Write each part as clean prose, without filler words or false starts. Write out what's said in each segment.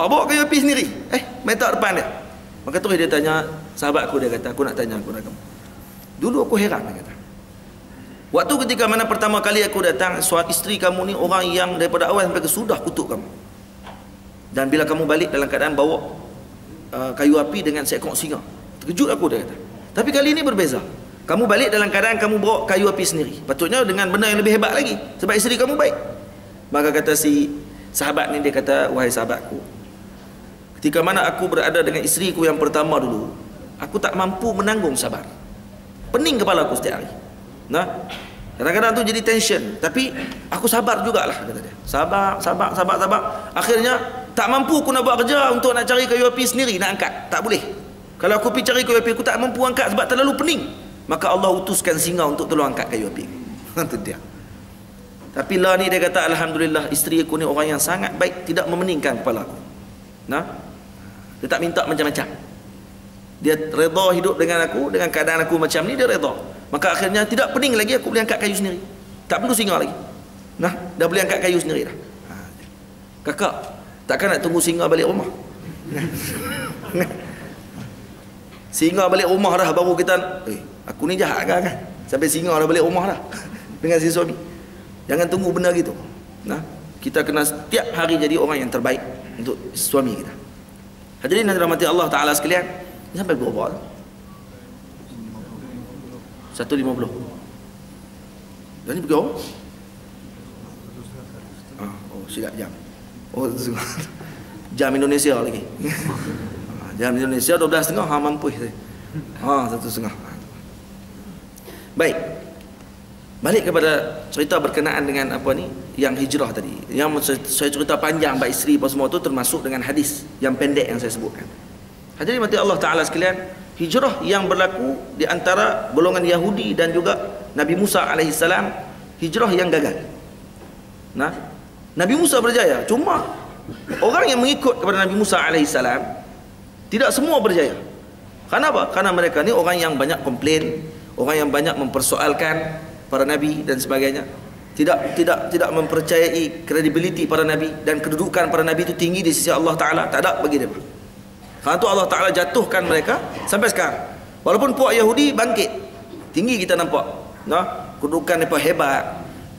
Keluar bawa kayu api sendiri. Main tak depan dia. Maka terus dia tanya sahabat aku, dia kata, aku nak tanya aku nak kamu. Dulu aku heran, dia kata. Waktu ketika mana pertama kali aku datang, isteri kamu ni orang yang daripada awal sampai ke sudah kutuk kamu. Dan bila kamu balik dalam keadaan bawa kayu api dengan seekor singa. Terkejut aku, dia kata. Tapi kali ini berbeza. Kamu balik dalam keadaan kamu bawa kayu api sendiri. Patutnya dengan benda yang lebih hebat lagi. Sebab isteri kamu baik. Maka kata si sahabat ni, dia kata, wahai sahabatku, ketika mana aku berada dengan isteriku yang pertama dulu, aku tak mampu menanggung sabar. Pening kepala aku setiap hari. Nah, kadang-kadang tu jadi tension. Tapi aku sabar jugalah, kata dia. Sabar. Akhirnya tak mampu aku nak buat kerja untuk nak cari kayu api sendiri, nak angkat. Tak boleh. Kalau aku pergi cari kayu api, aku tak mampu angkat sebab terlalu pening. Maka Allah utuskan singa untuk tolong angkat kayu api. Itu dia. Tapi lah ni dia kata, alhamdulillah, isteri aku ni orang yang sangat baik, tidak memeningkan kepala aku. Nah, dia tak minta macam-macam. Dia redha hidup dengan aku, dengan keadaan aku macam ni, dia redha. Maka akhirnya tidak pening lagi, aku boleh angkat kayu sendiri. Tak perlu singa lagi. Nah, dah boleh angkat kayu sendiri dah. Kakak, takkan nak tunggu singa balik rumah? Singa balik rumah dah baru kita, aku ni jahat kan? Sampai singa dah balik rumah dah dengan si suami. Jangan tunggu benda gitu. Nah, kita kena setiap hari jadi orang yang terbaik untuk suami kita. Hadirin yang dirahmati Allah Ta'ala sekalian, ini sampai berapa? 1.50. Dan ni pergi apa? Silap jam. Jam Indonesia lagi. Jam Indonesia 12.30. Mampu saya. 1.30. Baik. Balik kepada cerita berkenaan dengan apa ni, yang hijrah tadi. Yang saya cerita panjang bab isteri apa semua tu, termasuk dengan hadis yang pendek yang saya sebutkan. Hadirin mati Allah Ta'ala sekalian, hijrah yang berlaku di antara golongan Yahudi dan juga Nabi Musa alaihissalam, hijrah yang gagal. Nah, Nabi Musa berjaya, cuma orang yang mengikut kepada Nabi Musa alaihissalam tidak semua berjaya. Kenapa? Karena mereka ni orang yang banyak komplain, orang yang banyak mempersoalkan para nabi dan sebagainya. Tidak mempercayai kredibiliti para nabi dan kedudukan para nabi itu tinggi di sisi Allah Ta'ala. Tak ada bagi mereka. Karena itu Allah Ta'ala jatuhkan mereka sampai sekarang. Walaupun puak Yahudi bangkit, tinggi kita nampak, nah, kedudukan mereka hebat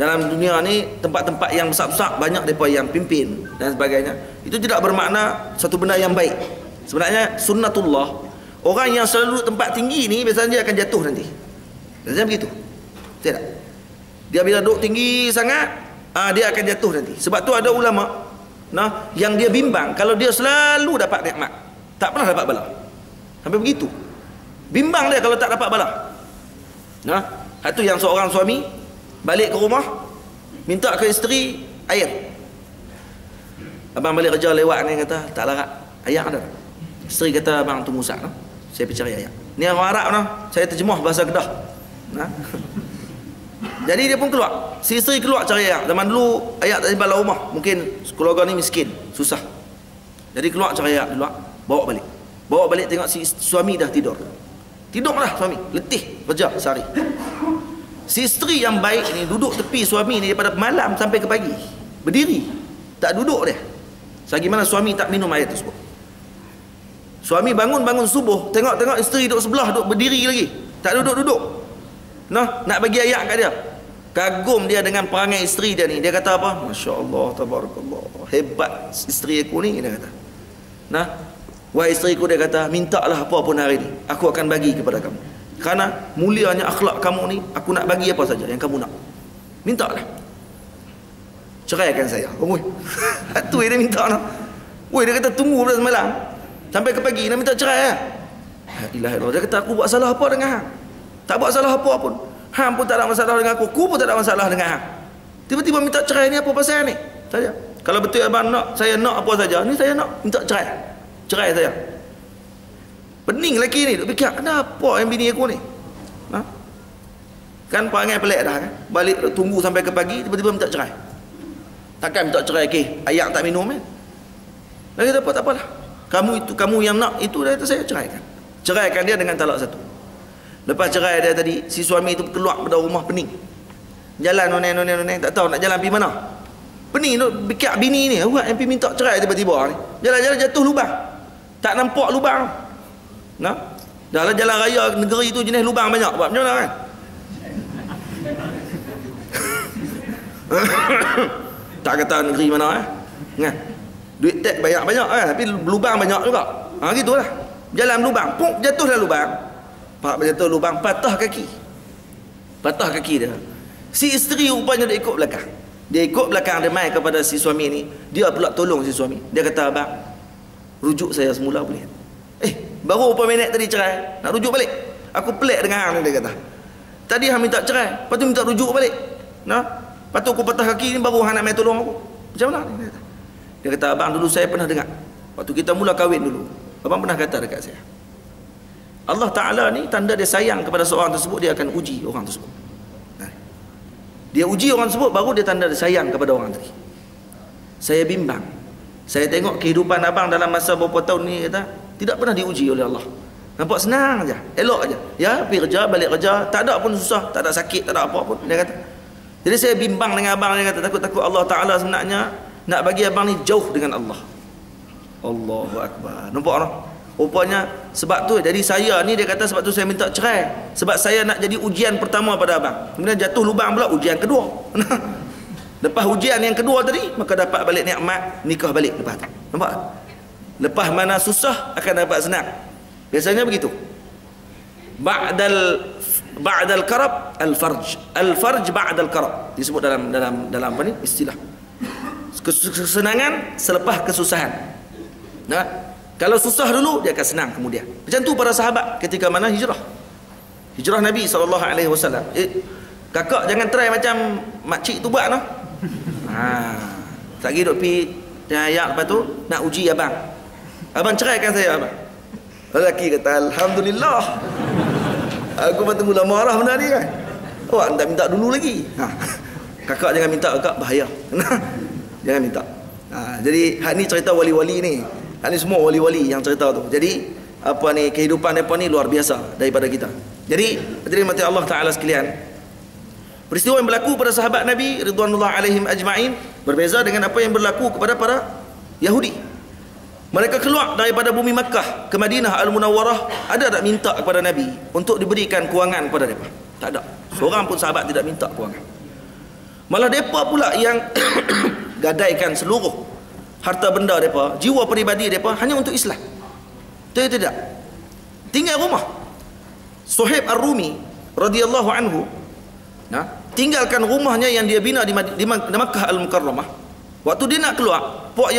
dalam dunia ni, tempat-tempat yang besar-besar banyak mereka yang pimpin dan sebagainya. Itu tidak bermakna satu benda yang baik. Sebenarnya sunnatullah, orang yang selalu duduk tempat tinggi ni biasanya dia akan jatuh nanti. Biasanya begitu. Tidak. Dia bila duduk tinggi sangat, dia akan jatuh nanti. Sebab tu ada ulama, nah, yang dia bimbang kalau dia selalu dapat nikmat, tak pernah dapat bala. Sampai begitu. Bimbang dia kalau tak dapat bala. Nah, itu yang seorang suami balik ke rumah, minta ke isteri air. Abang balik kerja lewat ni, kata tak larat, air ada. Isteri kata, abang tunggu sat, no? Saya pergi cari air. Ni orang Arab, no? Saya terjemah bahasa Kedah. Nah. Jadi dia pun keluar. Si isteri keluar cari air. Zaman dulu air tak simpan dalam rumah. Mungkin keluarga ni miskin, susah. Jadi keluar cari air, keluar, bawa balik. Bawa balik tengok si suami dah tidur. Tidurlah suami, letih kerja sehari. Si isteri yang baik ni duduk tepi suami ni daripada malam sampai ke pagi. Berdiri. Tak duduk dia. Selagi mana suami tak minum air tersebut. Suami bangun subuh, tengok isteri duduk sebelah, duduk berdiri lagi. Tak duduk-duduk. Nah, nak bagi air kat dia. Kagum dia dengan perangai isteri dia ni. Dia kata apa? Masya Allah, tabarakallah, hebat isteri aku ni, dia kata. Nah, wahai isteriku, dia kata, mintalah apa pun hari ni, aku akan bagi kepada kamu. Karena mulianya akhlak kamu ni, aku nak bagi apa saja yang kamu nak. Mintalah. Ceraikan saya. Oh, itu dia minta nak. Woi, dia kata tunggu pada semalam sampai ke pagi nak minta cerai ya. Ilahi Allah. Dia kata, aku buat salah apa dengan hang? Tak buat salah apa pun. Hang pun tak ada masalah dengan aku pun tak ada masalah dengan hang. Tiba-tiba minta cerai ni apa pasal ni? Saja. Kalau betul abang nak, saya nak apa saja, ni saya nak minta cerai. Cerai saya. Pening lelaki ni, duk fikir, kenapa yang bini aku ni? Ha? Kan perangai pelik dah kan? Balik tunggu sampai ke pagi, tiba-tiba minta cerai. Takkan minta cerai ke? Ayak tak minum kan? Lagi tak apalah. Kamu yang nak itu, dah saya ceraikan. Ceraikan dia dengan talak satu. Lepas cerai dia tadi, si suami itu keluar dari rumah pening. Jalan noneng, tak tahu nak jalan pergi mana. Pening tu bikat bini ni, awak MP minta cerai tiba-tiba ni. Jalan-jalan jatuh lubang. Tak nampak lubang. Nah. Dalam jalan raya negeri tu jenis lubang banyak. Buat macam mana kan? Tak kata negeri mana kan? Duit tak banyak-banyak kan, tapi lubang banyak juga. Gitulah. Jalan lubang, puk jatuh dalam lubang. Pak jatuh lubang, patah kaki. Patah kaki dia. Si isteri rupanya dia ikut belakang. Dia ikut belakang, dia mai kepada si suami ni. Dia pula tolong si suami. Dia kata, abang, rujuk saya semula boleh? Baru berapa minit tadi cerai, nak rujuk balik. Aku pelik dengan hang ni, dia kata. Tadi hang minta cerai, lepas tu minta rujuk balik. Nah, lepas tu aku patah kaki ni baru hang nak mai tolong aku. Macam mana? Dia kata, abang dulu saya pernah dengar. Waktu kita mula kahwin dulu, abang pernah kata dekat saya, Allah Ta'ala ni tanda dia sayang kepada seorang tersebut, dia akan uji orang tersebut. Dia uji orang tersebut, baru dia tanda dia sayang kepada orang tadi. Saya bimbang. Saya tengok kehidupan abang dalam masa beberapa tahun ni, kata, tidak pernah diuji oleh Allah. Nampak senang aja, elok aja. Ya, pergi kerja, balik kerja, tak ada pun susah, tak ada sakit, tak ada apa pun, dia kata. Jadi saya bimbang dengan abang, dia kata, takut-takut Allah Ta'ala sebenarnya nak bagi abang ni jauh dengan Allah. Allahu Akbar. Nampak tak? Rupanya sebab tu, jadi saya ni, dia kata sebab tu saya minta cerai. Sebab saya nak jadi ujian pertama pada abang. Kemudian jatuh lubang pula, ujian kedua. Lepas ujian yang kedua tadi, maka dapat balik nikmat, nikah balik lepas tu. Nampak tak? Lepas mana susah akan dapat senang. Biasanya begitu. Ba'dal karab al-farj. Al-farj ba'dal karab. Disebut dalam apa ni? Istilah. Kesenangan selepas kesusahan. Nah, kalau susah dulu dia akan senang kemudian. Macam tu para sahabat ketika mana hijrah. Hijrah Nabi SAW. Kakak jangan try macam makcik tu buat noh. Tak kira duk pi ayat lepas tu nak uji abang. Abang ceraikan saya, abang. Lelaki kata, alhamdulillah. Aku patut mula marah benda ni kan. Awak tak minta dulu lagi. Kakak jangan minta, kakak bahaya. Jangan minta. Jadi hak ni cerita wali-wali ni. Hak ni semua wali-wali yang cerita tu. Jadi apa ni, kehidupan depa ni luar biasa daripada kita. Jadi hadirin mati Allah Taala sekalian, peristiwa yang berlaku pada sahabat Nabi ridwanullah alaihim ajma'in berbeza dengan apa yang berlaku kepada para Yahudi. Mereka keluar daripada bumi Makkah ke Madinah Al-Munawwarah, ada tak minta kepada Nabi untuk diberikan kewangan kepada mereka? Tak ada. Seorang pun sahabat tidak minta kewangan. Malah mereka pula yang gadaikan seluruh harta benda mereka, jiwa peribadi mereka hanya untuk Islam. Tidak. Tinggal rumah. Suhaib Ar-Rumi radhiyallahu anhu, tinggalkan rumahnya yang dia bina di Makkah Al-Mukarramah. Waktu dia nak keluar, puak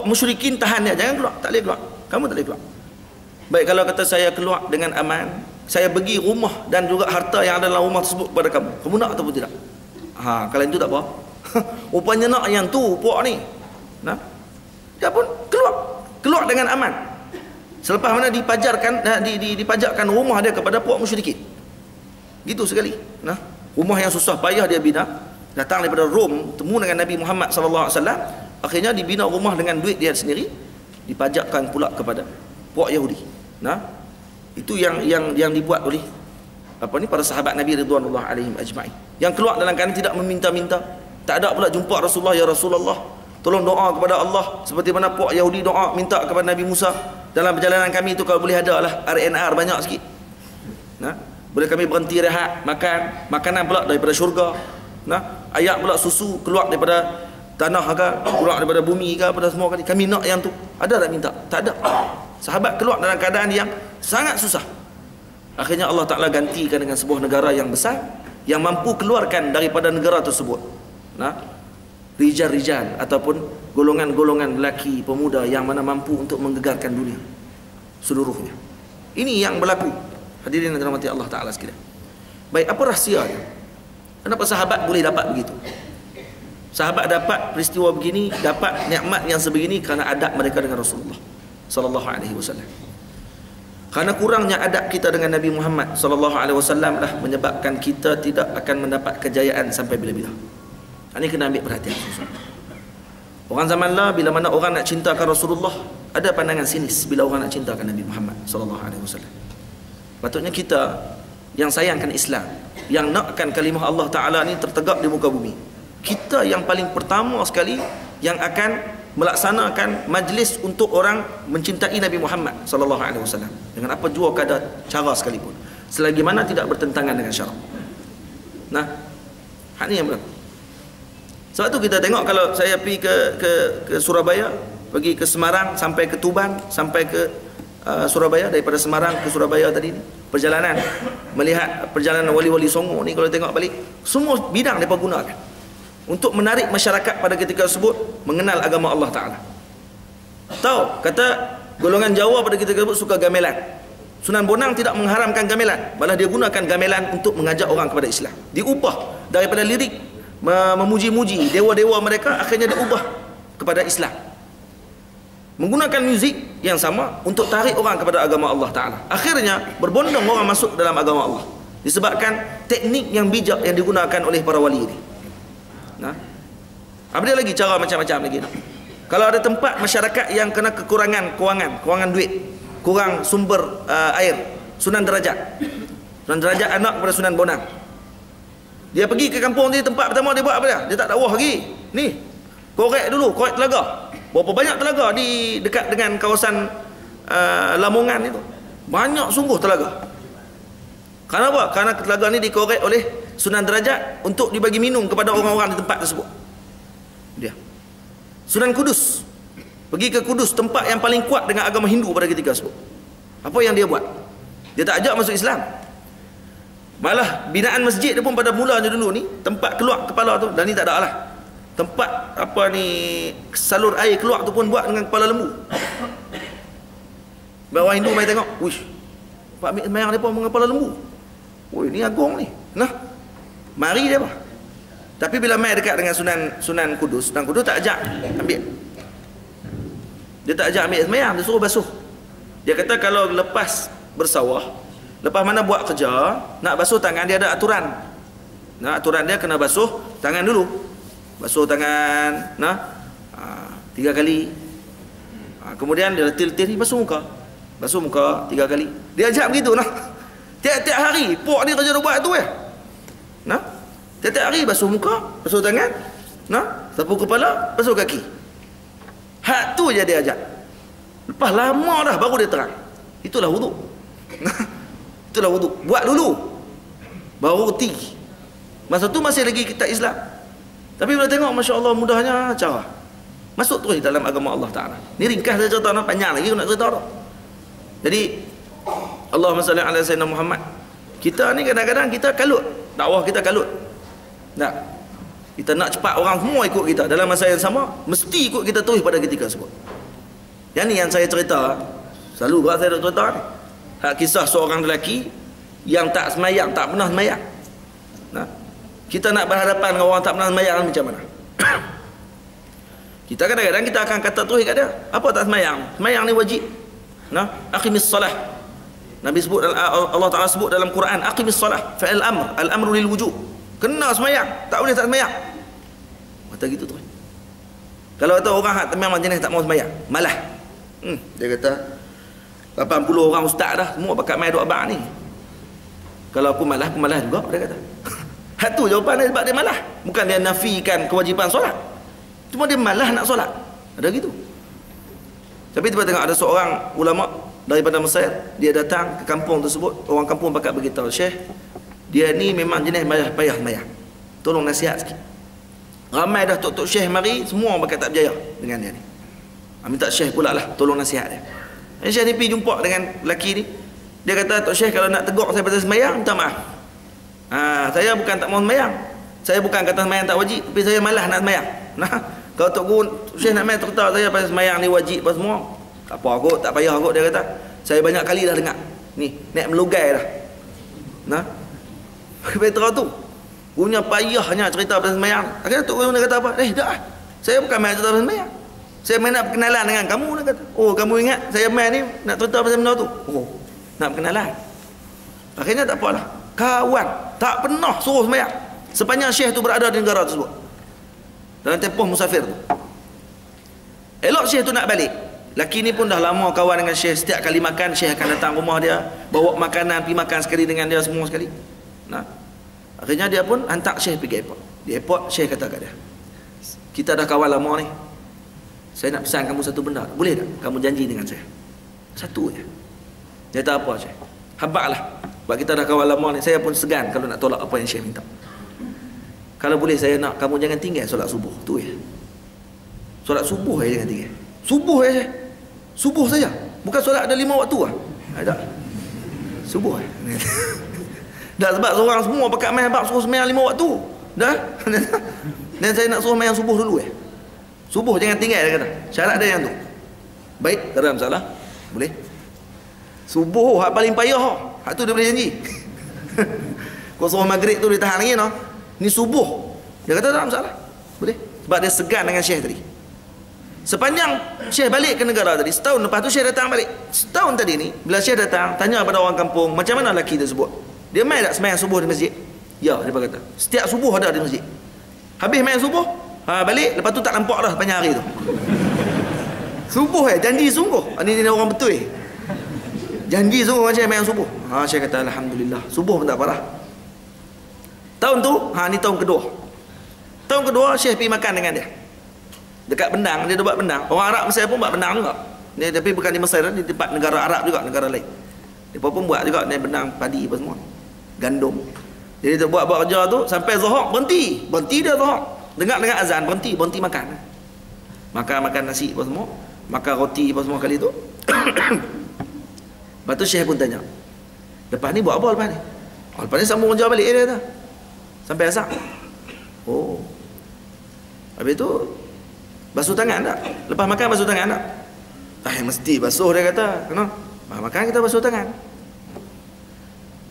musyrikin tahan dia, jangan keluar, tak boleh keluar. Kamu tak boleh keluar. Baik, kalau kata saya keluar dengan aman, saya bagi rumah dan juga harta yang ada dalam rumah tersebut kepada kamu. Kamu nak ataupun tidak? Kalau itu tak apa. Rupanya nak yang tu puak ni. Dia pun keluar dengan aman. Selepas mana dipajarkan rumah dia kepada puak musyrikin. Gitu sekali. Rumah yang susah payah dia bina, datang daripada Rom, temu dengan Nabi Muhammad SAW, akhirnya dibina rumah dengan duit dia sendiri, dipajakkan pula kepada puak Yahudi. Itu yang dibuat oleh para sahabat Nabi ridwanullah alaihim ajma'in, yang keluar dalam keadaan tidak meminta-minta. Tak ada pula jumpa Rasulullah, ya Rasulullah tolong doa kepada Allah seperti mana puak Yahudi doa minta kepada Nabi Musa, dalam perjalanan kami itu kalau boleh ada lah RNR banyak sikit, boleh kami berhenti rehat, makan makanan pula daripada syurga, ayak pula susu keluar daripada tanah ke, keluar daripada bumi ke, pada semua kali. Kami nak yang tu. Ada tak minta? Tak ada. Sahabat keluar dalam keadaan yang sangat susah. Akhirnya Allah Ta'ala gantikan dengan sebuah negara yang besar, yang mampu keluarkan daripada negara tersebut rijal-rijal ataupun golongan-golongan lelaki pemuda yang mana mampu untuk menggegarkan dunia seluruhnya. Ini yang berlaku, hadirin yang dirahmati Allah Ta'ala sekalian. Baik, apa rahsianya? Kenapa sahabat boleh dapat begitu? Sahabat dapat peristiwa begini, dapat nikmat yang sebegini kerana adab mereka dengan Rasulullah sallallahu alaihi wasallam. Kerana kurangnya adab kita dengan Nabi Muhammad sallallahu alaihi wasallam lah menyebabkan kita tidak akan mendapat kejayaan sampai bila-bila. Ini kena ambil perhatian. Orang zaman lah, bila mana orang nak cintakan Rasulullah, ada pandangan sinis bila orang nak cintakan Nabi Muhammad sallallahu alaihi wasallam. Patutnya kita yang sayangkan Islam, yang nakkan kalimah Allah Ta'ala ni tertegak di muka bumi, kita yang paling pertama sekali yang akan melaksanakan majlis untuk orang mencintai Nabi Muhammad sallallahu alaihi wasallam dengan apa jua kadar cara sekalipun, selagi mana tidak bertentangan dengan syarak. Nah, hak ni yang berlaku. Sebab tu kita tengok kalau saya pergi ke Surabaya, pergi ke Semarang sampai ke Tuban, sampai ke Surabaya, daripada Semarang ke Surabaya tadi ni, perjalanan melihat perjalanan wali-wali Songo ni, kalau tengok balik semua bidang mereka gunakan untuk menarik masyarakat pada ketika tersebut mengenal agama Allah Ta'ala. Tahu, kata golongan Jawa pada ketika tersebut suka gamelan. Sunan Bonang tidak mengharamkan gamelan, malah dia gunakan gamelan untuk mengajak orang kepada Islam. Diubah daripada lirik memuji-muji dewa-dewa mereka, akhirnya diubah kepada Islam, menggunakan muzik yang sama untuk tarik orang kepada agama Allah Ta'ala. Akhirnya berbondong orang masuk dalam agama Allah disebabkan teknik yang bijak yang digunakan oleh para wali ini. Nah, ada lagi cara macam-macam lagi. Kalau ada tempat masyarakat yang kena kekurangan kewangan duit, kurang sumber air, Sunan Derajat anak kepada Sunan Bonang, dia pergi ke kampung dia, tempat pertama dia buat apa dia? Dia tak dakwah lagi. Ni, korek telaga. Berapa banyak telaga di dekat dengan kawasan Lamongan itu? Banyak sungguh telaga. Kenapa? Karena telaga ni dikorek oleh Sunan Derajat untuk dibagi minum kepada orang-orang di tempat tersebut. Dia Sunan Kudus pergi ke Kudus, tempat yang paling kuat dengan agama Hindu pada ketika tersebut. Apa yang dia buat? Dia tak ajak masuk Islam. Malah binaan masjid dia pun pada mulanya dulu ni, tempat keluar kepala tu, dan ni tak ada lah. Tempat apa ni, salur air keluar tu pun buat dengan kepala lembu. Orang Hindu mai tengok, wish, Pak Amir semayang dia pun dengan kepala lembu. Woi, ni agung ni. Nah, mari dia apa? Tapi bila mai dekat dengan Sunan Kudus tak ajak ambil. Dia tak ajak ambil semayang, dia suruh basuh. Dia kata kalau lepas bersawah, lepas mana buat kerja, nak basuh tangan, dia ada aturan. Nah, aturan dia kena basuh tangan dulu. Basuh tangan, 3 kali. Kemudian dia letih-letih ni basuh muka. Basuh muka 3 kali. Dia ajak begitu nah. Tiap-tiap hari pok ni kerja dia buat tu nah. Tiap-tiap hari basuh muka, basuh tangan, sapu kepala, basuh kaki. Hak tu je dia ajak. Lepas lama dah baru dia terang. Itulah wuduk. Itulah wuduk. Buat dulu baru reti. Masa tu masih lagi kita Islam. Tapi bila tengok, Masya Allah, mudahnya cara masuk terus dalam agama Allah Ta'ala. Ni ringkas saya cerita, panjang lagi nak cerita tu. Jadi Allahumma salli ala Sayyidina Muhammad. Kita ni kadang-kadang kita kalut, dakwah kita kalut. Kita nak cepat orang semua ikut kita dalam masa yang sama, mesti ikut kita terus pada ketika tersebut. Yang ni yang saya cerita, selalu buat saya cerita ni. Hak kisah seorang lelaki yang tak semayang, tak pernah semayang. Kita nak berhadapan dengan orang tak pernah semayang macam mana? Kita kadang-kadang kita akan kata terus kat dia, apa tak semayang? Semayang ni wajib. Aqimis salah. Nabi sebut, Allah Ta'ala sebut dalam Quran, aqimis salah fa'al amr, al-amru lil wujub. Kena semayang, tak boleh tak semayang. Kata gitu tu. Kalau kata orang hak memang jenis tak mau semayang, malah. Dia kata 80 orang ustaz dah, semua bakat mai duk abang ni. Kalau aku malah juga, dia kata. Hak tu jawapan dia, sebab dia malah. Bukan dia nafikan kewajipan solat, cuma dia malah nak solat. Ada gitu. Tapi tiba-tiba tengok ada seorang ulama daripada Mesir, dia datang ke kampung tersebut. Orang kampung bakat beritahu, Syekh, dia ni memang jenis payah semayang, tolong nasihat sikit. Ramai dah tok-tok Syekh mari, semua bakat tak berjaya dengan dia ni. Minta Syekh pula lah tolong nasihat dia. Syekh ni pergi jumpa dengan lelaki ni. Dia kata, Tok Syekh, kalau nak tegur saya pasal semayang, minta maaf. Saya bukan tak mau semayang, saya bukan kata semayang tak wajib, tapi saya malah nak semayang. Kalau Tok Syekh nak main cerita saya pasal semayang ni wajib apa semua, tak apa kot, tak payah kot. Dia kata, saya banyak kali dah dengar ni, naik melugai dah. Petra tu punya payahnya cerita pasal semayang. Akhirnya Tok Guru kata apa? Dah, saya bukan main cerita pasal semayang, saya main nak berkenalan dengan kamu. Dia kata, oh, kamu ingat saya main ni nak cerita pasal benda tu? Oh, nak berkenalan. Akhirnya tak apalah, kawan tak pernah suruh semayang sepanjang Syekh tu berada di negara tersebut, dalam tempoh musafir tu. Elok Syekh tu nak balik, laki ni pun dah lama kawan dengan Syekh. Setiap kali makan, Syekh akan datang rumah dia, bawa makanan, pergi makan sekali dengan dia semua sekali. Akhirnya dia pun hantar Syekh pergi airport. Di airport, Syekh kata kat dia, kita dah kawan lama ni, saya nak pesan kamu satu benda, boleh tak kamu janji dengan saya? Satu je. Dia kata, apa Syekh? Habaklah, sebab kita dah kawan lama ni, saya pun segan kalau nak tolak apa yang Syekh minta. Kalau boleh saya nak kamu jangan tinggal solat subuh. Tu je. Solat subuh je jangan tinggal. Subuh je Syekh. Subuh saja. Bukan solat ada 5 waktu lah. Tak. Subuh. Dah sebab seorang semua pakat main habak suruh sembahyang 5 waktu. Dah. Dan saya nak suruh sembahyang subuh dulu Subuh jangan tinggal dia kata. Syarat dia yang tu. Baik, tak ada masalah. Boleh. Subuh hak paling payah. Hak tu dia boleh janji. Kau suruh maghrib tu dia tahan lagi no. Ni subuh. Dia kata tak ada masalah. Boleh. Sebab dia segan dengan Syekh tadi. Sepanjang Syekh balik ke negara tadi, setahun lepas tu Syekh datang balik. Setahun tadi ni, bila Syekh datang, tanya pada orang kampung, macam mana lelaki tersebut? Dia main tak sembahyang subuh di masjid? Ya, dia kata. Setiap subuh ada di masjid. Habis main subuh, balik, lepas tu tak nampak dah sepanjang hari tu. Subuh janji sungguh. Ini orang betul janji sungguh macam main subuh. Syekh kata, alhamdulillah. Subuh pun tak parah. Tahun tu, ni tahun kedua. Tahun kedua, Syekh pergi makan dengan dia. Dekat Bendang, dia buat bendang. Orang Arab Mesir pun buat bendang juga. Dia, tapi bukan di Mesir, di tempat negara Arab juga, negara lain. Dia pun buat juga dia bendang padi apa semua. Gandum. Jadi dia buat kerja tu sampai Zuhur berhenti. Berhenti dia Zuhur. Dengar azan berhenti makan. Makan nasi apa semua, makan roti apa semua kali tu. Lepas tu Syekh pun tanya, lepas ni buat apa lepas ni? Lepas ni sambung kerja balik dia tu. Sampai asar. Oh. Habis tu basuh tangan tak? Lepas makan basuh tangan tak? Mesti basuh dia kata. Kenapa? Makan kita basuh tangan.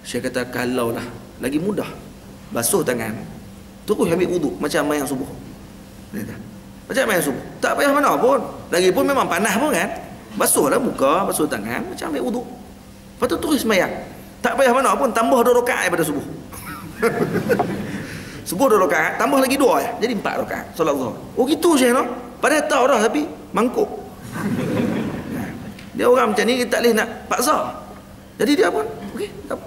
Syekh kata kalau lah lagi mudah basuh tangan terus ambil wuduk macam mayang subuh. Dia kata, macam mayang subuh. Tak payah mana pun. Lagipun memang panas pun kan. Basuhlah muka, basuh tangan macam ambil wuduk. Lepas tu terus mayang. Tak payah mana pun, tambah 2 rakaat daripada subuh. Subuh 2 rakaat, tambah lagi 2 jadi 4 rakaat solat Zuhur. Oh gitu Syekh no? Padahal tahu dah tapi mangkuk. Dia orang macam ni kita tak boleh nak paksa. Jadi dia apa? Okey, tak apa.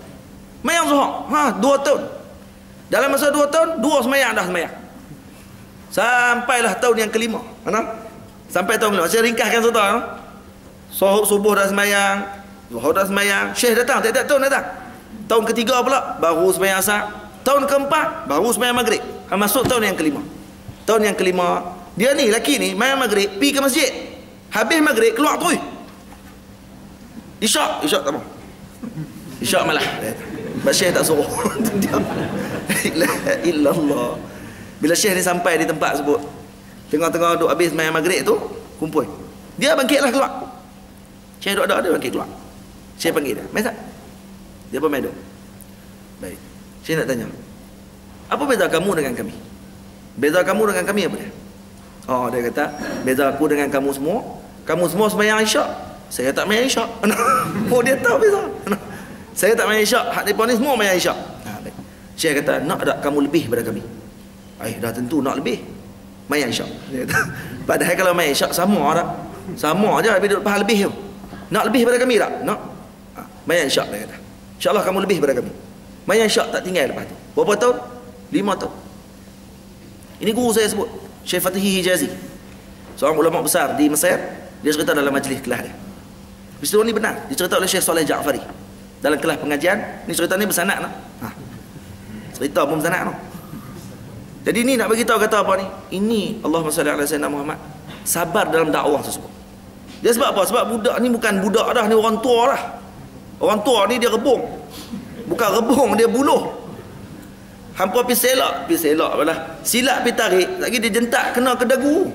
Mayang Zuhur. 2 tahun. Dalam masa 2 tahun, 2 sembahyang dah sembahyang. Sampailah tahun yang kelima. Mana? Sampai tahun kelima. Saya ringkaskan tuan-tuan. Subuh dah sembahyang, Zuhur dah sembahyang. Syekh datang, tiap-tiap tahun datang. Tahun ketiga pula baru sembahyang asar. Tahun keempat baru sembahyang maghrib. Masuk tahun yang kelima. Tahun yang kelima, dia ni lelaki ni main maghrib, pergi ke masjid. Habis maghrib keluar terus. Isyak tak mau. Isyak malah. Syekh tak suruh. La illallah. Bila Syekh ni sampai di tempat sebut, tengah-tengah duk habis main maghrib tu, kumpul. Dia bangkitlah keluar. Syekh duk ada dia bangkit keluar. Syekh panggil dia. Mai tak? Dia pun mai duk. Baik. Syekh nak tanya, apa beza kamu dengan kami? Beza kamu dengan kami apa dia? Dia kata, beza aku dengan kamu semua sembahyang isyak, saya tak sembahyang isyak. Dia tahu beza. Saya tak sembahyang isyak, hak depa ni semua sembahyang isyak. Baik. Syekh kata, nak tak kamu lebih daripada kami? Dah tentu nak lebih. Sembahyang isyak. Dia kata, padahal kalau sembahyang isyak sama dah. Sama aja tapi lepas lebih tu. Nak lebih daripada kami tak? Nak. Sembahyang isyak dia kata. Insya-Allah kamu lebih daripada kami. Sembahyang isyak tak tinggal lepas tu. Berapa tahun? 5 tahun. Ini guru saya sebut, Syekh Fatihi Hijazi, seorang ulama besar di Mesir. Dia cerita dalam majlis kelas dia. Peristiwa ni benar, dicerita oleh Syekh Saleh Ja'fari dalam kelas pengajian. Ni cerita ni bersanad no? Cerita pun bersanad no? Jadi ni nak bagi tahu kata apa ni? Ini Allahumma salli ala sayyidina Muhammad, sabar dalam dakwah tersebut. Dia sebab apa? Sebab budak ni bukan budak dah, ni orang tua dah. Orang tua ni dia rebung. Bukan rebung, dia buluh. Hampa pergi selak apalah. Silap pergi tarik, lagi dia jentak kena ke dagu.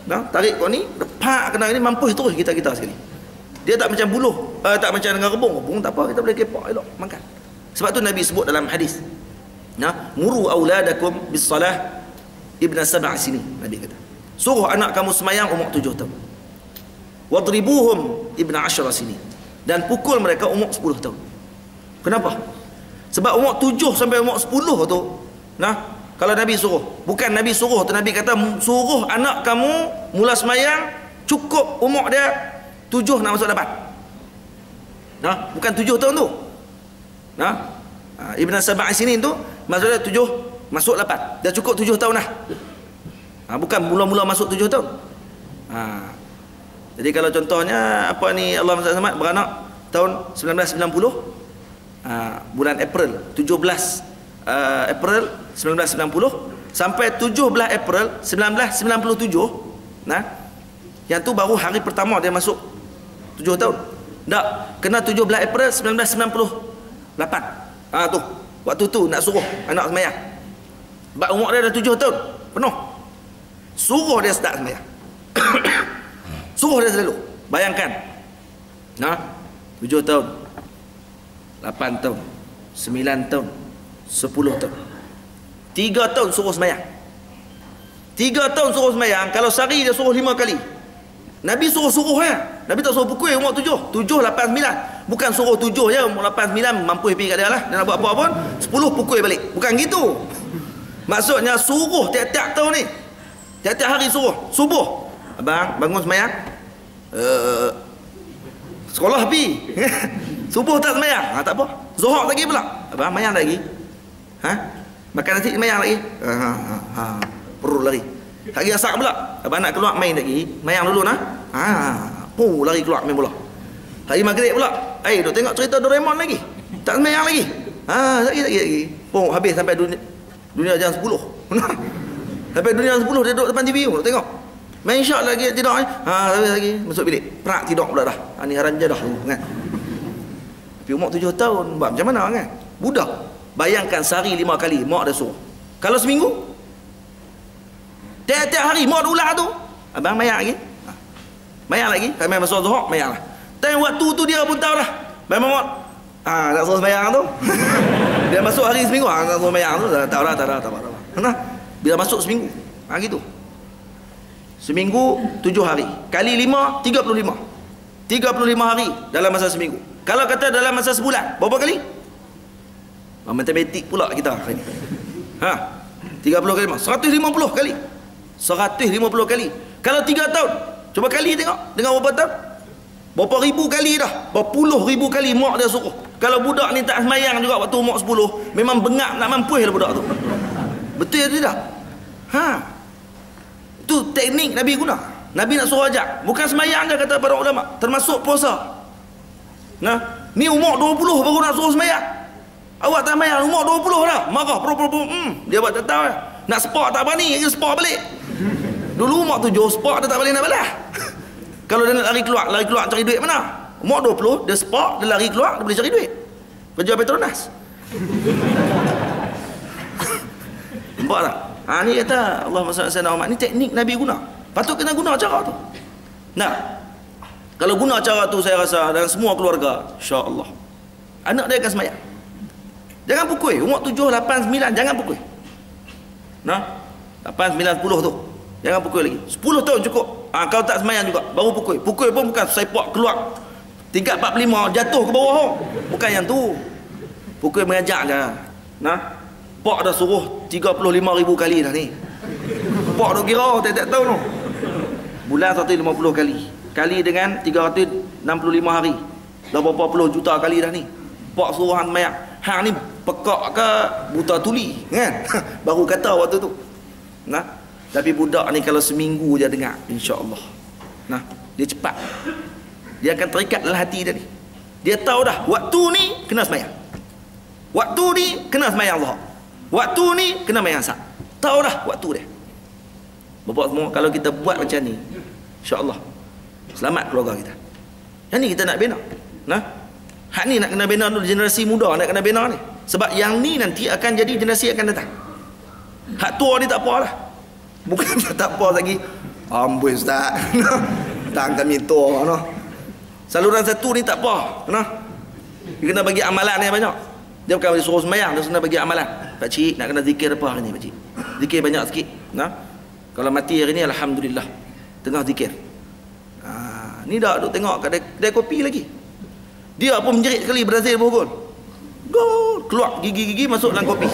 Tarik kau ni, depak kena ni, mampus terus kita sekali. Dia tak macam buluh, tak macam dengan rebung. Rebung tak apa, kita boleh kepak elok makan. Sebab tu Nabi sebut dalam hadis. Muru auladakum bis-salah ibna 7 sini, Nabi kata. Suruh anak kamu semayang umur 7 tahun. Wadribuhum ibna 10 sini. Dan pukul mereka umur 10 tahun. Kenapa? Sebab umur 7 sampai umur 10 tu, kalau Nabi suruh, bukan Nabi suruh tu, Nabi kata suruh anak kamu mula semayang cukup umur dia 7 nak masuk 8. Bukan 7 tahun tu. Ibn Sabah sini tu maksudnya 7 masuk 8. Dah cukup 7 tahun dah. Bukan mula-mula masuk 7 tahun. Jadi kalau contohnya apa ni, Allah SWT beranak tahun 1990, bulan April 17 April 1990 sampai 17 April 1997. Yang tu baru hari pertama dia masuk 7 tahun. Tak, kena 17 April 1998. Tu waktu tu nak suruh anak sembahyang. Sebab umur dia dah 7 tahun penuh. Suruh dia start sembahyang. Suruh dia selalu. Bayangkan. 7 tahun, 8 tahun, 9 tahun, 10 tahun, 3 tahun suruh sembahyang. 3 tahun suruh sembahyang. Kalau sehari dia suruh 5 kali. Nabi suruh-suruh Nabi tak suruh pukul umur 7, 8, 9. Bukan suruh 7 je, umur 8, 9 mampu pergi kat dia lah. Dia nak buat apa pun 10 pukul balik. Bukan gitu. Maksudnya suruh tiap-tiap tahun ni. Tiap-tiap hari suruh. Subuh, abang bangun sembahyang. Sekolah pergi. Subuh tak sembahyang, tak apa. Zuhur lagi pula, abang sembahyang lagi. Makan nasi sembahyang lagi. Perlu lari. Hari asak pula, abang nak keluar main lagi. Sembahyang dulu lari keluar main bola. Hari maghrib pula, duk tengok cerita Doraemon lagi. Tak sembahyang lagi. Lagi. Habis sampai dunia jam 10. Sampai dunia jam 10 dia duduk depan TV tu tengok. Main shot lagi tidur lagi masuk bilik. Perak tidur pula dah. Ni haram je dah kan. Tapi umur 7 tahun buat macam mana kan? Budak. Bayangkan sehari 5 kali mak dah suruh. Kalau seminggu tiap-tiap hari mak ular tu, abang mayang lagi. Mayang lagi, sampai masuk zuhur mayang lah. Tapi waktu tu dia pun tahu dah. Memang mak nak suruh sembahyang tu. Dia masuk hari seminggu nak suruh sembahyang tu tahu dah. Nah, bila masuk seminggu. Gitu. Seminggu 7 hari. Kali 5, 35. 35 hari dalam masa seminggu. Kalau kata dalam masa sebulan, berapa kali? Matematik pula kita hari ni. 30 kali 5, 150 kali. 150 kali. Kalau 3 tahun, cuba kali tengok. Dengan berapa tahun? Berapa ribu kali dah. Berapa puluh ribu kali mak dia suruh. Kalau budak ni tak sembahyang juga waktu umur 10, memang bengap nak mampuih lah budak tu. Betul atau tidak? Itu teknik Nabi guna. Nabi nak suruh ajak. Bukan sembahyang je kata para ulama. Termasuk puasa. Ni umur 20 baru nak suruh sembahyang. Awak tak sembahyang umur 20 dah. Marah. Dia buat tak tahu dah. Nak sport tak berani. Dia sport balik. Dulu umur 7 sport dia tak boleh nak balas. Kalau dia nak lari keluar cari duit mana? Umur 20 dia sport, dia lari keluar, dia boleh cari duit. Kerja Petronas. Nampak tak? Ni kata Allahumma salli ala sayyidina Muhammad, ni teknik Nabi guna. Patut kena guna cara tu. Kalau guna cara tu saya rasa dalam semua keluarga, insya-Allah anak dia akan sembahyang. Jangan pukul. Umur 7, 8, 9 jangan pukul. 8, 9, 10 tu. Jangan pukul lagi. 10 tahun cukup. Kalau tak sembahyang juga baru pukul. Pukul pun bukan sepak keluar tingkat 45 jatuh ke bawah. Bukan yang tu. Pukul mengajak je. Pak dah suruh 35,000 kali dah ni. Pak dah kira tiap-tiap tahun tu. Bulan 150 kali. Kali dengan 365 hari. Dah berapa puluh juta kali dah ni. Pak suruh hang sembahyang. Hang ni pekak ke buta tuli kan? Baru kata waktu tu. Tapi budak ni kalau seminggu je dengar, insya-Allah. Dia cepat. Dia akan terikat dalam hati dia ni. Dia tahu dah waktu ni kena sembahyang. Waktu ni kena sembahyang Zuhur. Waktu ni kena sembahyang Asar. Tahu dah waktu dia. Bapak semua kalau kita buat macam ni, insya-Allah selamat keluarga kita. Yang ni kita nak bina. Hak ni nak kena bina dulu, generasi muda nak kena bina ni. Sebab yang ni nanti akan jadi generasi akan datang. Hak tua ni tak apa lah. Bukan tak apa lagi. Amboi ustaz. Tak kami tua Saluran satu ni tak apa. Dia kena bagi amalan yang banyak. Dia bukan suruh sembahyang, dia kena bagi amalan. Pak cik nak kena zikir apa hari ni pak cik? Zikir banyak sikit. Kalau mati hari ni alhamdulillah. Tengah zikir. Ni dah duk tengok kat kedai kopi lagi. Dia pun menjerit sekali Brazil bergol. Gol, keluar gigi-gigi masuk dalam kopi.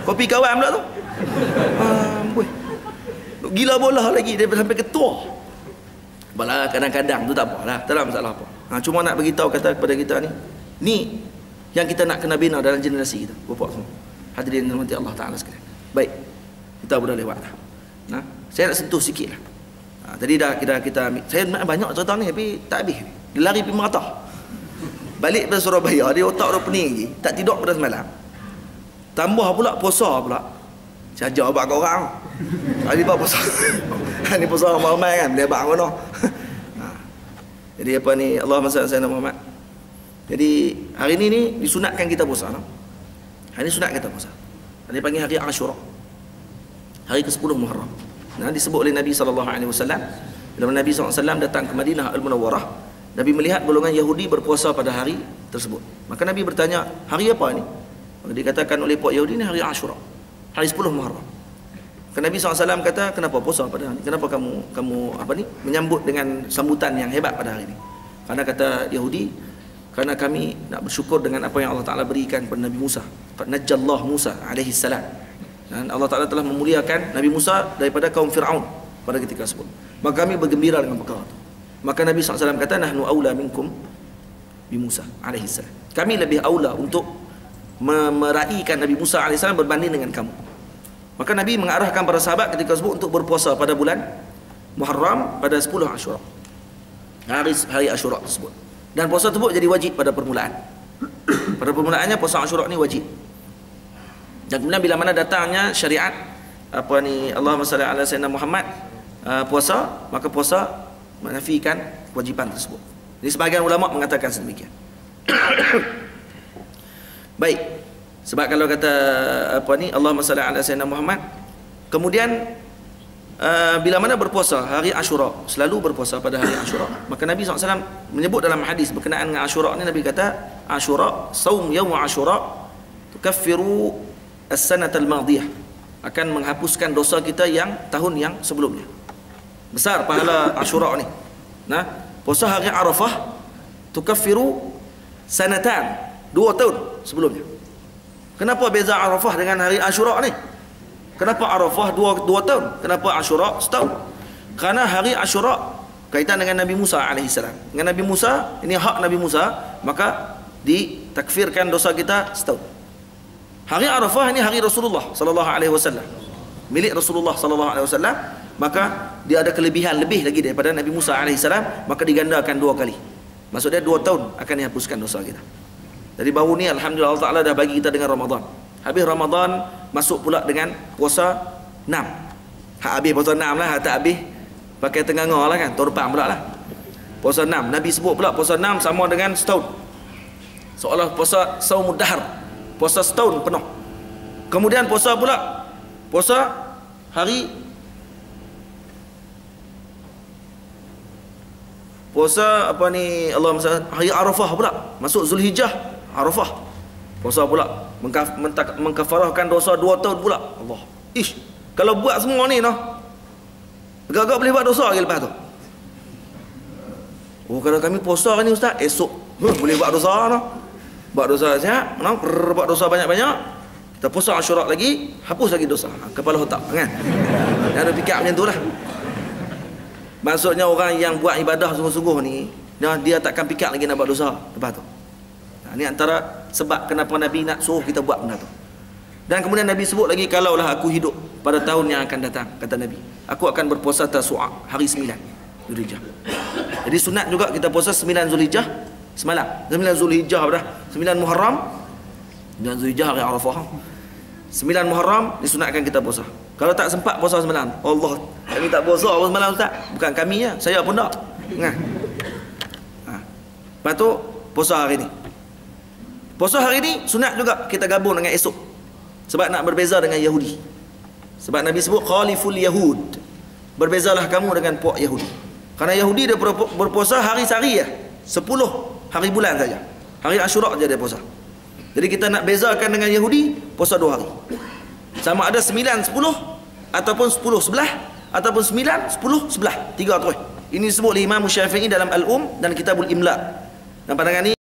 Kopi kawan pula tu. Gila bola lagi dia sampai ketua. Balah kadang-kadang tu tak apalah, tak ada masalah apa. Cuma nak bagi tahu kata kepada kita ni yang kita nak kena bina dalam generasi kita. Bapak semua. Hadirin rahmati Allah Taala sekalian. Baik, kita boleh lewat lah. Nah, saya nak sentuh sikit lah. Tadi dah kita ambil. Saya banyak cerita ni tapi tak habis. Dia lari pergi Meratah. Balik dari Surabaya, dia otak dah pening lagi, tak tidur pada semalam. Tambah pula puasa pula. Saya ajar abang kau orang. Hari apa puasa? Ni puasa ramai kan, dia abang mana? Jadi apa ni, Allahumma salli ala sayyidina Muhammad. Jadi hari ni disunatkan kita puasa, no? Hari ni sunat kita puasa. Dia panggil hari Ashura. Hari ke-10 Muharram. Nah, disebut oleh Nabi SAW. Bila Nabi SAW datang ke Madinah Al-Munawwarah, Nabi melihat golongan Yahudi berpuasa pada hari tersebut. Maka Nabi bertanya, hari apa ni? Maka dikatakan oleh puak Yahudi ni hari Ashura, hari 10 Muharram. Maka Nabi SAW kata, kenapa puasa pada hari ni? Kenapa kamu apa ni menyambut dengan sambutan yang hebat pada hari ini? Karena kata Yahudi, karena kami nak bersyukur dengan apa yang Allah Ta'ala berikan kepada Nabi Musa. Qad najjallahu Musa alaihi salam. Dan Allah Ta'ala telah memuliakan Nabi Musa daripada kaum Fir'aun pada ketika tersebut. Maka kami bergembira dengan perkara itu. Maka Nabi SAW kata, nahnu aula minkum bi Musa alaihi salam. Kami lebih aula untuk meraihkan Nabi Musa alaihi salam berbanding dengan kamu. Maka Nabi mengarahkan para sahabat ketika tersebut untuk berpuasa pada bulan Muharram pada 10 Ashura. Hari Ashura tersebut. Dan puasa tersebut jadi wajib pada permulaan. Pada permulaannya puasa Ashura ni wajib. Dan kemudian bila mana datangnya syariat apa ni, Allahumma salli ala sayyidina Muhammad, puasa, maka puasa menafikan kewajiban tersebut. Jadi sebahagian ulama mengatakan sedemikian. Baik. Sebab kalau kata apa ni, Allahumma salli ala sayyidina Muhammad, kemudian bila mana berpuasa hari Ashura, selalu berpuasa pada hari Ashura, maka Nabi SAW menyebut dalam hadis berkenaan dengan Ashura ni, Nabi kata, Ashura, saum yaum Ashura tukaffiru as-sanat al-madiyah, akan menghapuskan dosa kita yang tahun yang sebelumnya. Besar pahala Ashura ni. Nah, puasa hari Arafah tukaffiru sanatan, 2 tahun sebelumnya. Kenapa beza Arafah dengan hari Ashura ni? Kenapa Arafah 2 tahun? Kenapa Ashura setahun? Kerana hari Ashura kaitan dengan Nabi Musa alaihissalam. Dengan Nabi Musa, ini hak Nabi Musa, maka ditakfirkan dosa kita setahun. Hari Arafah ini hari Rasulullah sallallahu alaihi wasallam. Milik Rasulullah sallallahu alaihi wasallam, maka dia ada kelebihan lebih lagi daripada Nabi Musa alaihissalam, maka digandakan 2 kali. Maksudnya 2 tahun akan dihapuskan dosa kita. Jadi baru ni alhamdulillah Allah Taala dah bagi kita dengan Ramadan. Habis Ramadan masuk pula dengan puasa 6. Hak habis puasa 6 lah, hak tak habis pakai tengah-tengah lah kan, tahun depan pula lah. Puasa 6, Nabi sebut pula puasa 6 sama dengan setahun. Seolah puasa saumud dahar, puasa setahun penuh. Kemudian puasa pula puasa hari puasa apa ni, Allahumma hari Arafah pula, masuk Zulhijjah Arafah. Puasa pula mengkafarahkan dosa 2 tahun pula. Allah. Ish, kalau buat semua ni noh, agak-agak boleh buat dosa lagi lepas tu. Oh, kalau kami puasa ni ustaz, esok boleh buat dosa noh. Buat dosa siap, noh, buat dosa banyak-banyak. Kita puasa Ashura lagi, hapus lagi dosa. Kepala otak kan. Ada fikir macam itulah. Maksudnya orang yang buat ibadah sungguh-sungguh ni, dia takkan fikir lagi nak buat dosa lepas tu. Ini antara sebab kenapa Nabi nak suruh kita buat benda tu. Dan kemudian Nabi sebut lagi, kalaulah aku hidup pada tahun yang akan datang, kata Nabi, aku akan berpuasa Tasu'a, hari 9 Zulhijjah. Jadi sunat juga kita puasa 9 Zulhijjah semalam. 9 Zulhijjah dah, 9 Muharram, 9 Zulhijjah hari Arafah. 9 Muharram disunatkan kita puasa. Kalau tak sempat puasa semalam, Allah, kami tak puasa apa semalam ustaz. Bukan kami ya, saya pun tak. Nah. Lepas tu puasa hari ni. Puasa hari ni sunat juga kita gabung dengan esok. Sebab nak berbeza dengan Yahudi. Sebab Nabi sebut khaliful Yahud. Berbezalah kamu dengan puak Yahudi. Karena Yahudi dia berpuasa hari-hari ya. 10 hari bulan saja. Hari Ashura saja dia puasa. Jadi kita nak bezakan dengan Yahudi, puasa 2 hari. Sama ada 9, 10 ataupun 10, 11 ataupun 9, 10, 11. 3 terus. Ini disebut oleh Imam Syafi'i dalam Al-Um dan Kitabul Imla. Dan pandangan ini